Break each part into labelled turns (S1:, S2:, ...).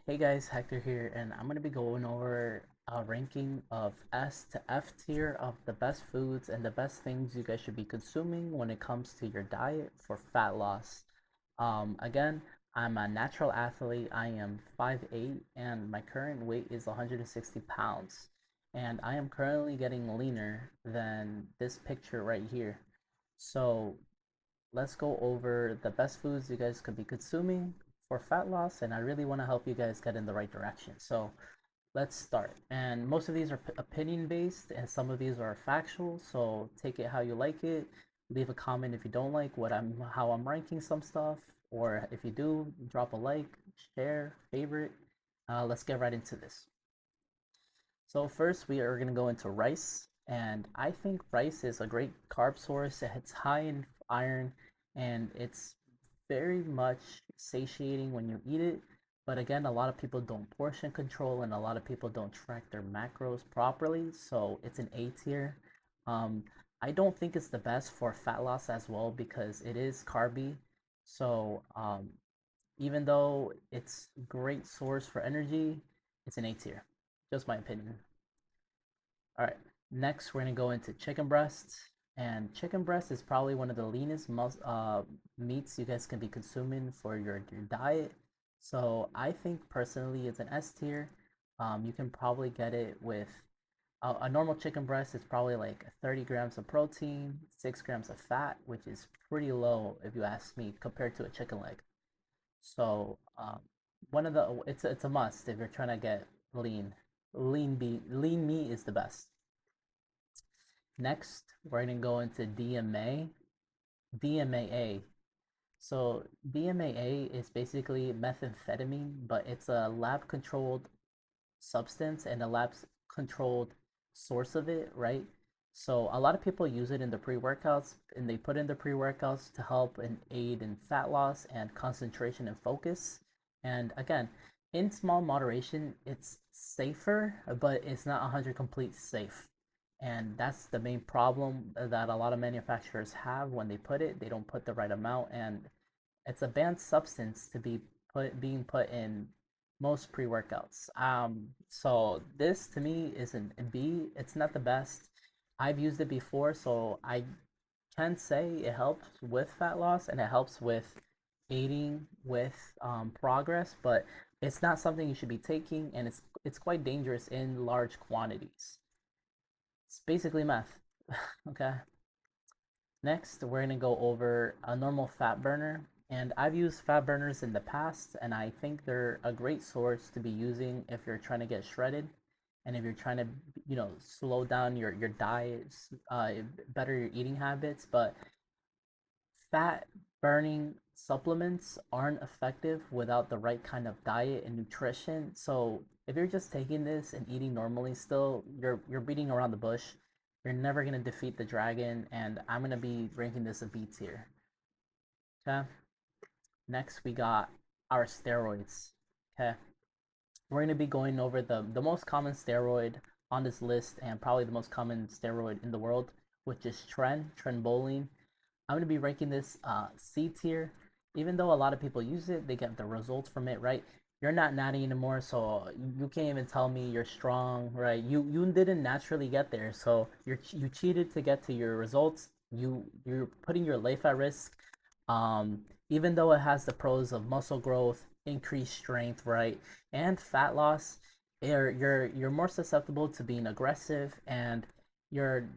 S1: Hey guys, Hector here, and I'm going to be going over a ranking of S to F tier of the best foods and the best things you guys should be consuming when it comes to your diet for fat loss. Again, I'm a natural athlete. I am 5'8", and my current weight is 160 pounds. And I am currently getting leaner than this picture right here. So let's go over the best foods you guys could be consuming for fat loss, and I really want to help you guys get in the right direction. So let's start. And most of these are opinion based, and some of these are factual. So take it how you like it. Leave a comment if you don't like how I'm ranking some stuff, or if you do, drop a like, share, favorite. Let's get right into this. So first, we are gonna go into rice, and I think rice is a great carb source. It's high in iron, and it's very much satiating when you eat it. But again, a lot of people don't portion control, and a lot of people don't track their macros properly. So it's an A tier. Um, I don't think it's the best for fat loss as well because it is carby. So even though it's great source for energy, it's an A tier. Just my opinion. All right, next we're gonna go into chicken breast, and chicken breast is probably one of the leanest meats you guys can be consuming for your diet. So I think personally it's an S tier. You can probably get it with a normal chicken breast is probably like 30 grams of protein, 6 grams of fat, which is pretty low if you ask me compared to a chicken leg. So one of the it's a must if you're trying to get lean. Lean meat is the best. Next, we're going to go into DMA. DMAA. So DMAA is basically methamphetamine, but it's a lab controlled substance and a lab controlled source of it, right? So a lot of people use it in the pre-workouts, and they put in the pre-workouts to help and aid in fat loss and concentration and focus. And again, in small moderation, it's safer, but it's not 100 complete safe. And that's the main problem that a lot of manufacturers have when they put it. They don't put the right amount, and it's a banned substance to be being put in most pre-workouts. So this to me is an B. It's not the best. I've used it before, so I can say it helps with fat loss and it helps with aiding with progress, but it's not something you should be taking, and it's quite dangerous in large quantities. It's basically meth. Okay. Next, we're gonna go over a normal fat burner. And I've used fat burners in the past, and I think they're a great source to be using if you're trying to get shredded, and if you're trying to, slow down your diet, better your eating habits. But fat burning supplements aren't effective without the right kind of diet and nutrition. So if you're just taking this and eating normally still, you're beating around the bush. You're never gonna defeat the dragon, and I'm gonna be ranking this a B tier. Okay. Next we got our steroids. Okay. We're gonna be going over the most common steroid on this list, and probably the most common steroid in the world, which is Trenbolene. I'm gonna be ranking this C tier. Even though a lot of people use it, they get the results from it, right? You're not natty anymore, so you can't even tell me you're strong, right? You didn't naturally get there, so you cheated to get to your results. You're putting your life at risk. Even though it has the pros of muscle growth, increased strength, right, and fat loss, you're more susceptible to being aggressive, and you're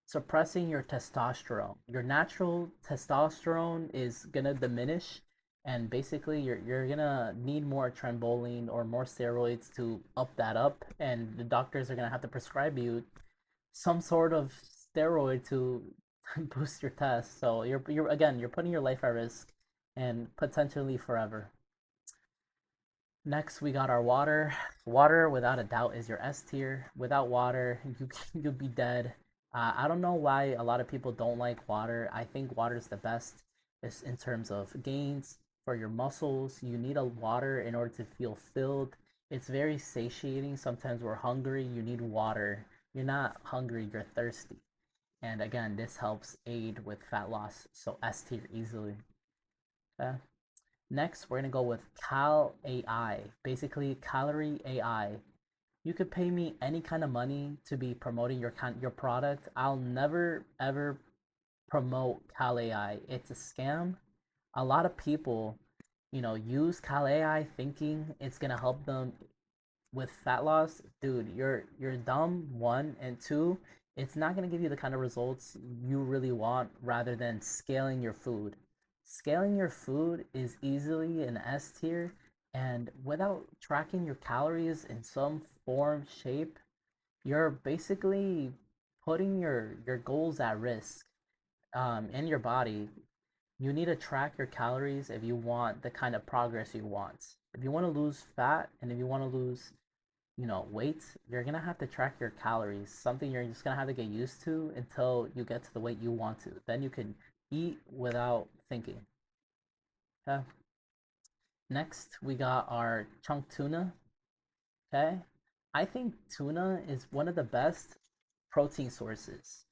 S1: suppressing your testosterone. Your natural testosterone is gonna diminish, and basically you're gonna need more trenbolene or more steroids to up that up, and the doctors are gonna have to prescribe you some sort of steroid to boost your test. So you're putting your life at risk and potentially forever. Next, we got our water. Water, without a doubt, is your S tier. Without water, you'll be dead. I don't know why a lot of people don't like water. I think water is the best is in terms of gains for your muscles. You need a water in order to feel filled. It's very satiating. Sometimes we're hungry. You need water. You're not hungry. You're thirsty. And again, this helps aid with fat loss. So S tier easily. Okay. Next, we're gonna go with Cal AI, basically Calorie AI. You could pay me any kind of money to be promoting your product. I'll never ever promote Cal AI. It's a scam. A lot of people, use Cal AI thinking it's gonna help them with fat loss. Dude, you're dumb, one, and two, it's not going to give you the kind of results you really want rather than scaling your food. Scaling your food is easily an S tier, and without tracking your calories in some form, shape, you're basically putting your goals at risk, in your body. You need to track your calories if you want the kind of progress you want. If you want to lose fat and if you want to lose weight, you're gonna have to track your calories, something you're just gonna have to get used to until you get to the weight you want to. Then you can eat without thinking. Okay. Next, we got our chunk tuna. Okay. I think tuna is one of the best protein sources.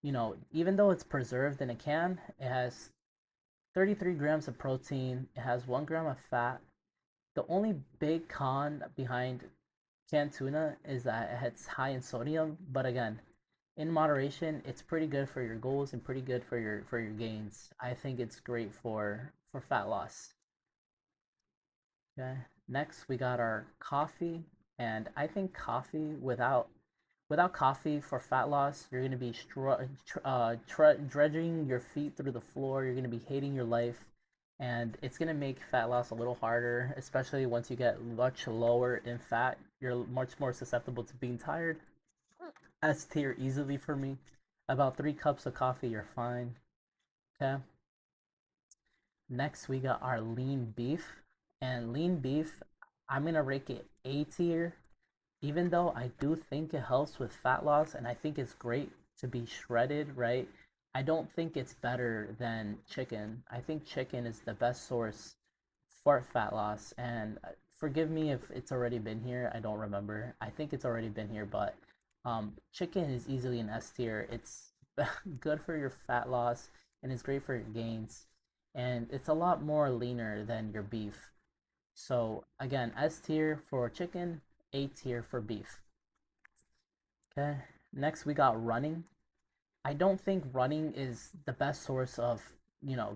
S1: Even though it's preserved in a can, it has 33 grams of protein, it has 1 gram of fat. The only big con behind canned tuna is that it's high in sodium, but again, in moderation, it's pretty good for your goals and pretty good for your gains. I think it's great for fat loss. Okay. Next, we got our coffee, and I think coffee without coffee for fat loss, you're gonna be dredging your feet through the floor. You're gonna be hating your life, and it's gonna make fat loss a little harder, especially once you get much lower in fat. You're much more susceptible to being tired. S tier easily for me. About 3 cups of coffee, you're fine. Okay. Next, we got our lean beef. And lean beef, I'm going to rate it A tier, even though I do think it helps with fat loss and I think it's great to be shredded, right? I don't think it's better than chicken. I think chicken is the best source for fat loss. And forgive me if it's already been here. I don't remember. I think it's already been here, but chicken is easily an S tier. It's good for your fat loss and it's great for your gains. And it's a lot more leaner than your beef. So again, S tier for chicken, A tier for beef. Okay. Next we got running. I don't think running is the best source of,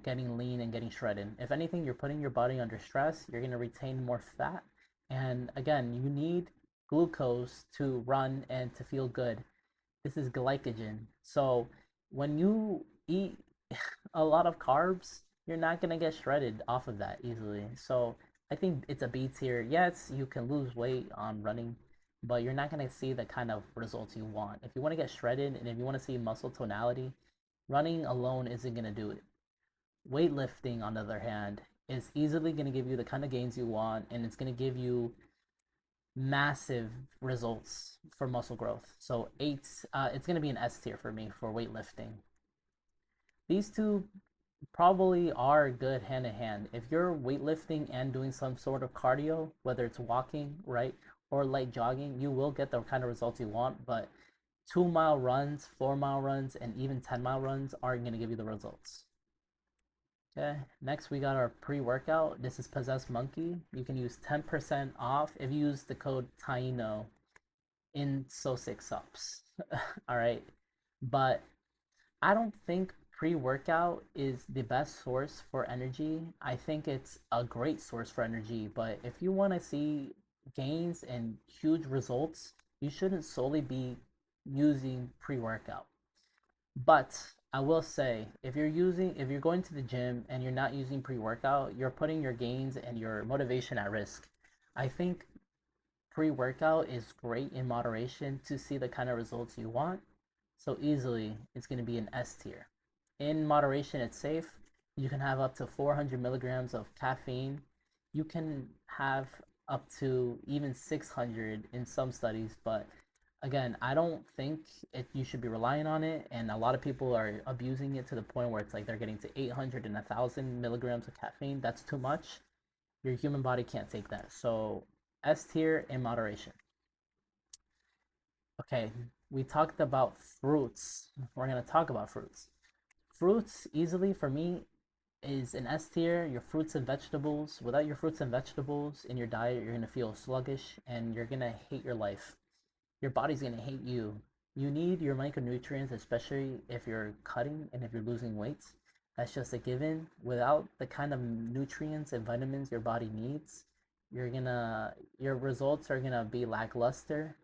S1: getting lean and getting shredded. If anything, you're putting your body under stress, you're going to retain more fat. And again, you need glucose to run and to feel good. This is glycogen. So when you eat a lot of carbs, you're not gonna get shredded off of that easily. So I think it's a B tier. Yes, you can lose weight on running, but you're not gonna see the kind of results you want. If you want to get shredded and if you want to see muscle tonality, running alone isn't gonna do it. Weightlifting, on the other hand, is easily gonna give you the kind of gains you want, and it's gonna give you massive results for muscle growth. So eight, it's gonna be an S tier for me for weightlifting. These two probably are good hand in hand. If you're weightlifting and doing some sort of cardio, whether it's walking, right, or light jogging, you will get the kind of results you want. But 2 mile runs, 4 mile runs, and even 10 mile runs aren't gonna give you the results. Okay, next we got our pre-workout. This is Possessed Monkey. You can use 10% off if you use the code TAINO in So6Ups. All right, but I don't think pre-workout is the best source for energy. I think it's a great source for energy, but if you want to see gains and huge results, you shouldn't solely be using pre-workout. But I will say, if you're going to the gym and you're not using pre-workout, you're putting your gains and your motivation at risk. I think pre-workout is great in moderation to see the kind of results you want. So easily, it's going to be an S tier. In moderation, it's safe. You can have up to 400 milligrams of caffeine. You can have up to even 600 in some studies, but again, I don't think you should be relying on it. And a lot of people are abusing it to the point where it's like they're getting to 800 and 1,000 milligrams of caffeine. That's too much. Your human body can't take that. So S tier in moderation. Okay, we talked about fruits. We're gonna talk about fruits. Fruits easily for me is an S tier, your fruits and vegetables. Without your fruits and vegetables in your diet, you're gonna feel sluggish and you're gonna hate your life. Your body's gonna hate you. You need your micronutrients, especially if you're cutting and if you're losing weight. That's just a given. Without the kind of nutrients and vitamins your body needs, your results are gonna be lackluster.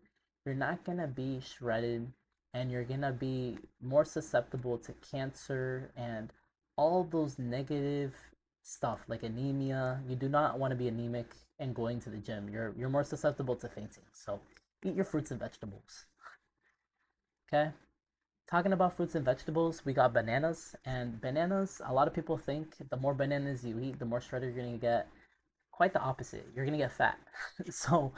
S1: You're not gonna be shredded, and you're gonna be more susceptible to cancer and all those negative stuff like anemia. You do not want to be anemic and going to the gym. You're more susceptible to fainting. So eat your fruits and vegetables. Okay? Talking about fruits and vegetables, we got bananas. And bananas, a lot of people think the more bananas you eat, the more shredded you're going to get. Quite the opposite. You're going to get fat. So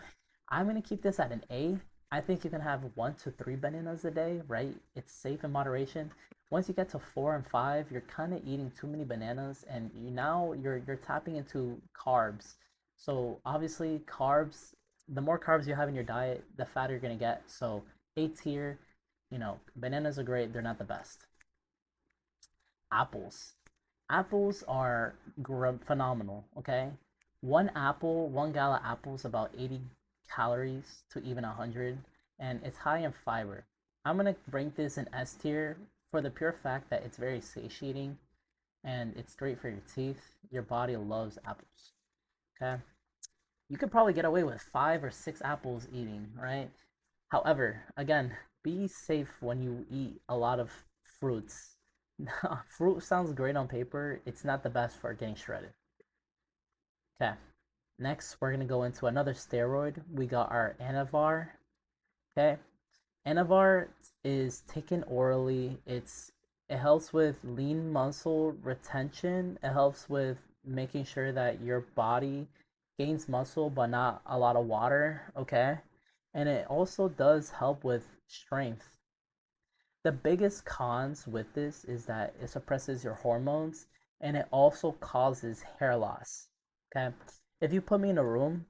S1: I'm going to keep this at an A. I think you can have 1 to 3 bananas a day, right? It's safe in moderation. Once you get to 4 and 5, you're kind of eating too many bananas, and you're tapping into carbs. So obviously, carbs. The more carbs you have in your diet, the fatter you're gonna get. So A tier, bananas are great. They're not the best. Apples. Apples are phenomenal. Okay, one apple, 1 gallon apple is about 80 calories to even 100, and it's high in fiber. I'm gonna rank this in S tier for the pure fact that it's very satiating and it's great for your teeth. Your body loves apples. Okay, you could probably get away with 5 or 6 apples eating, right? However, again, be safe when you eat a lot of fruits. Fruit sounds great on paper, it's not the best for getting shredded. Okay, next we're gonna go into another steroid. We got our Anavar. Okay, Anavar is taken orally. It helps with lean muscle retention. It helps with making sure that your body gains muscle but not a lot of water, okay? And it also does help with strength. The biggest cons with this is that it suppresses your hormones and it also causes hair loss. Okay? If you put me in a room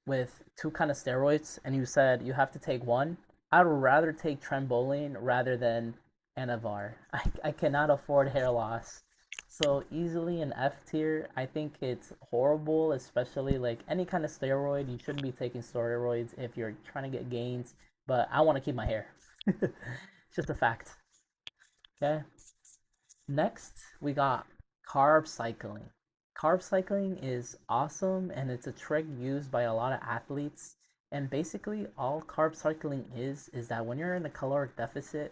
S1: with two kind of steroids and you said you have to take one, I'd rather take Trenbolene rather than Anavar. I cannot afford hair loss. So easily an F tier. I think it's horrible, especially like any kind of steroid. You shouldn't be taking steroids if you're trying to get gains, but I want to keep my hair. It's just a fact. Okay. Next, we got carb cycling. Carb cycling is awesome and it's a trick used by a lot of athletes. And basically, all carb cycling is that when you're in a caloric deficit,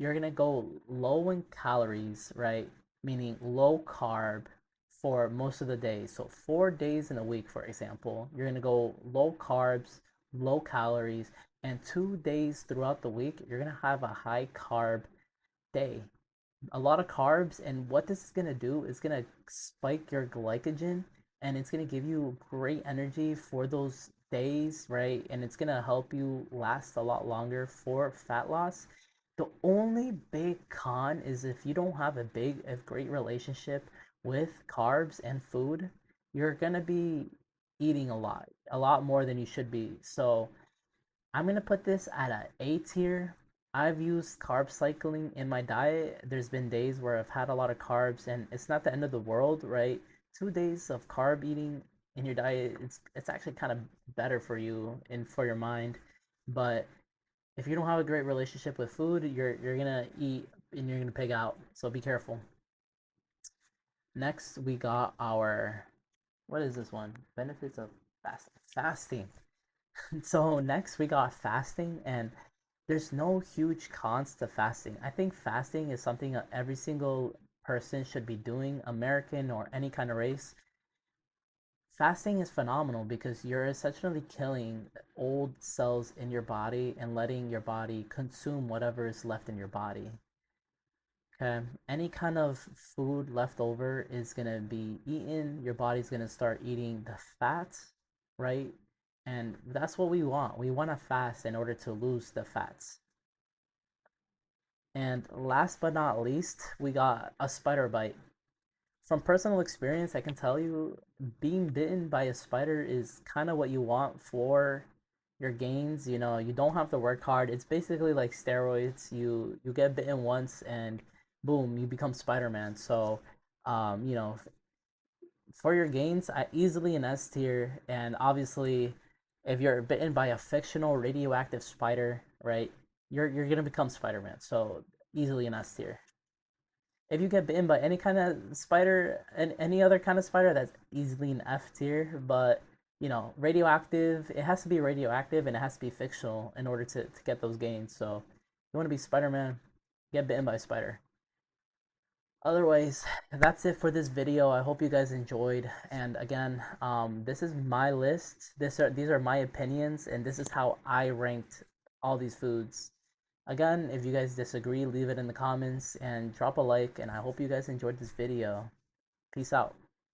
S1: you're gonna go low in calories, right? Meaning low carb for most of the day. So 4 days in a week, for example, you're gonna go low carbs, low calories, and 2 days throughout the week, you're gonna have a high carb day. A lot of carbs, and what this is gonna do is gonna spike your glycogen and it's gonna give you great energy for those days, right? And it's gonna help you last a lot longer for fat loss. The only big con is if you don't have a great relationship with carbs and food, you're gonna be eating a lot more than you should be. So I'm gonna put this at a A tier. I've used carb cycling in my diet. There's been days where I've had a lot of carbs, and it's not the end of the world, right? 2 days of carb eating in your diet, it's actually kind of better for you and for your mind. But if you don't have a great relationship with food, you're gonna eat and you're gonna pig out. So be careful. Next, we got our what is this one? Benefits of fasting. Fasting. So next we got fasting, and there's no huge cons to fasting. I think fasting is something that every single person should be doing, American or any kind of race. Fasting is phenomenal because you're essentially killing old cells in your body and letting your body consume whatever is left in your body. Okay, any kind of food left over is gonna be eaten. Your body's gonna start eating the fats, right? And that's what we want. We want to fast in order to lose the fats. And last but not least, we got a spider bite. From personal experience, I can tell you being bitten by a spider is kind of what you want for your gains. You don't have to work hard. It's basically like steroids. You get bitten once and boom, you become Spider-Man. So You know, for your gains, I easily an S tier, and obviously, if you're bitten by a fictional radioactive spider, right, you're gonna become Spider-Man. So easily an S tier. If you get bitten by any kind of spider and any other kind of spider, that's easily an F tier. But you know, radioactive, it has to be radioactive and it has to be fictional in order to get those gains. So you want to be Spider-Man, get bitten by a spider. Otherwise, that's it for this video. I hope you guys enjoyed. And again, this is my list. These are my opinions, and this is how I ranked all these foods. Again, if you guys disagree, leave it in the comments and drop a like. And I hope you guys enjoyed this video. Peace out.